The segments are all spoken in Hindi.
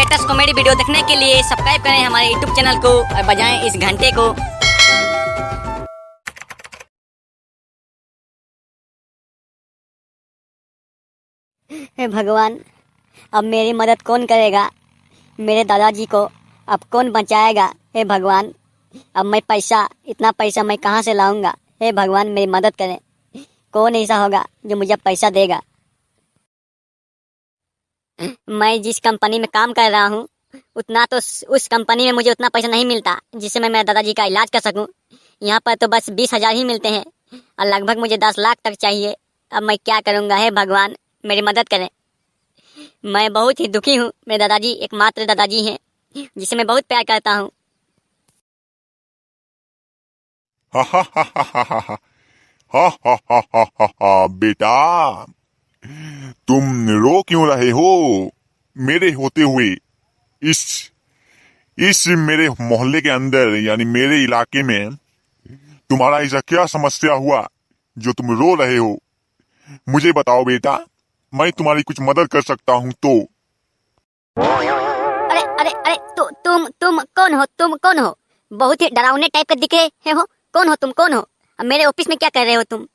लेटेस्ट कॉमेडी वीडियो देखने के लिए सब्सक्राइब करें हमारे यूट्यूब चैनल को और बजाएं इस घंटे को। हे भगवान, अब मेरी मदद कौन करेगा? मेरे दादाजी को अब कौन बचाएगा? हे भगवान, अब मैं इतना पैसा मैं कहाँ से लाऊंगा? हे भगवान, मेरी मदद करें। कौन ऐसा होगा जो मुझे पैसा देगा? मैं जिस कंपनी में काम कर रहा हूँ उतना तो उस कंपनी में मुझे उतना पैसा नहीं मिलता जिससे मैं मेरे दादाजी का इलाज कर सकूं। यहाँ पर तो बस 20,000 ही मिलते हैं और लगभग मुझे 10 लाख तक चाहिए। अब मैं क्या करूँगा? हे भगवान, मेरी मदद करें। मैं बहुत ही दुखी हूँ। मेरे दादाजी एकमात्र दादाजी हैं जिसे मैं बहुत प्यार करता हूँ। हा हा हा हा हा हा हा हा हा हा हा हा हा बेटा, तुम रो क्यों रहे हो? मेरे होते हुए इस मेरे मोहल्ले के अंदर यानी मेरे इलाके में तुम्हारा ऐसा क्या समस्या हुआ जो तुम रो रहे हो? मुझे बताओ बेटा, मैं तुम्हारी कुछ मदद कर सकता हूँ तो। अरे अरे अरे तुम कौन हो? तुम कौन हो? बहुत ही डरावने टाइप के दिख रहे हो। कौन हो तुम? कौन हो? अब मेरे ऑफिस में क्या कर रहे हो तुम?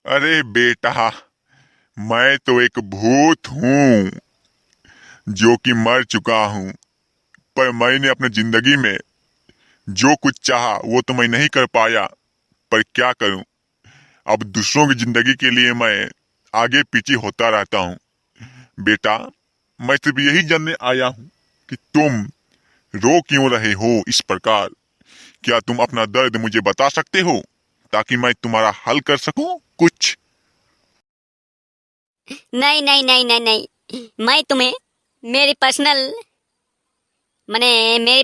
अरे बेटा, मैं तो एक भूत हूँ जो कि मर चुका हूँ, पर मैंने अपने जिंदगी में जो कुछ चाहा वो तो मैं नहीं कर पाया। पर क्या करूं, अब दूसरों की जिंदगी के लिए मैं आगे पीछे होता रहता हूँ। बेटा, मैं सिर्फ यही जानने आया हूँ कि तुम रो क्यों रहे हो इस प्रकार। क्या तुम अपना दर्द मुझे बता सकते हो ताकि मैं तुम्हारा हल कर सकूं कुछ? नहीं नहीं नहीं नहीं नहीं, मैं तुम्हें मेरी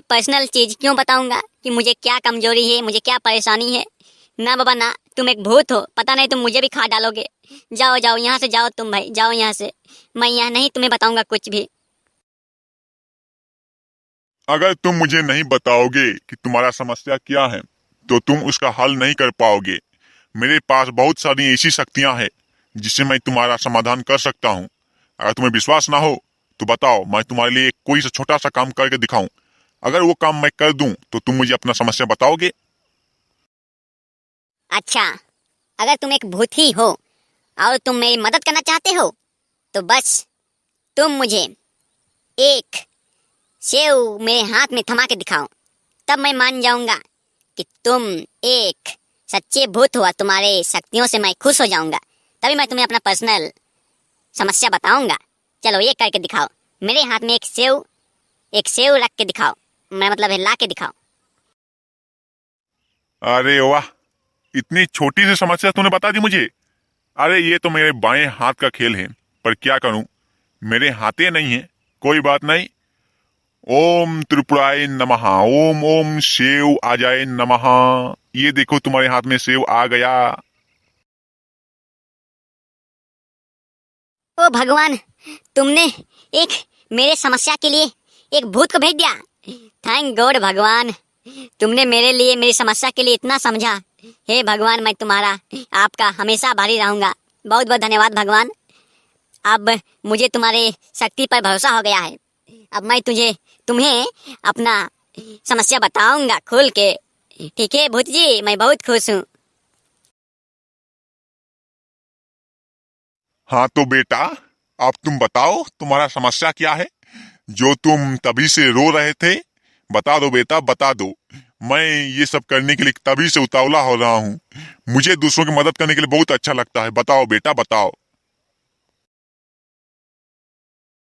पर्सनल चीज क्यों बताऊंगा कि मुझे क्या कमजोरी है, मुझे क्या परेशानी है। ना बाबा ना, तुम एक भूत हो। पता नहीं तुम मुझे भी खा डालोगे। जाओ जाओ यहाँ से, जाओ तुम भाई, जाओ यहाँ से। मैं यहाँ नहीं तुम्हें बताऊंगा कुछ भी। अगर तुम मुझे नहीं बताओगे कि तुम्हारा समस्या क्या है तो तुम उसका हल नहीं कर पाओगे। मेरे पास बहुत सारी ऐसी शक्तियां हैं जिससे मैं तुम्हारा समाधान कर सकता हूँ। अगर तुम्हें विश्वास ना हो तो बताओ, मैं तुम्हारे लिए कोई सा छोटा सा काम करके दिखाऊं। अगर वो काम मैं कर दूं तो तुम मुझे अपना समस्या बताओगे। अच्छा, अगर तुम एक भूत ही हो और तुम मेरी मदद करना चाहते हो तो बस तुम मुझे एक सेव मेरे हाथ में थमा के दिखाओ, तब मैं मान जाऊंगा कि तुम एक सच्चे भूत हो। तुम्हारे शक्तियों से मैं खुश हो जाऊंगा, तभी मैं तुम्हें अपना पर्सनल समस्या बताऊंगा। चलो ये करके दिखाओ। मेरे हाथ में एक सेव रख के दिखाओ। मैं मतलब है ला के दिखाओ। अरे वाह, इतनी छोटी सी समस्या तूने बता दी मुझे। अरे ये तो मेरे बाएं हाथ का खेल है, पर क्या करूं, मेरे हाथे नहीं है। कोई बात नहीं। ओम त्रिपुराय नमः, ओम ओम सेव आ जाए नमः। ये देखो तुम्हारे हाथ में सेव आ गया। ओ भगवान, तुमने एक मेरे समस्या के लिए एक भूत को भेज दिया। थैंक गॉड भगवान, तुमने मेरे लिए, मेरी समस्या के लिए इतना समझा। हे भगवान, मैं तुम्हारा, आपका हमेशा आभारी रहूंगा। बहुत बहुत धन्यवाद भगवान। अब मुझे तुम्हारे शक्ति पर भरोसा हो गया है। अब मैं तुम्हें अपना समस्या बताऊंगा खुल के। ठीक है भूत जी, मैं बहुत खुश हूँ। हाँ तो बेटा, अब तुम बताओ तुम्हारा समस्या क्या है जो तुम तभी से रो रहे थे। बता दो बेटा, बता दो। मैं ये सब करने के लिए तभी से उतावला हो रहा हूँ। मुझे दूसरों की मदद करने के लिए बहुत अच्छा लगता है। बताओ बेटा, बताओ।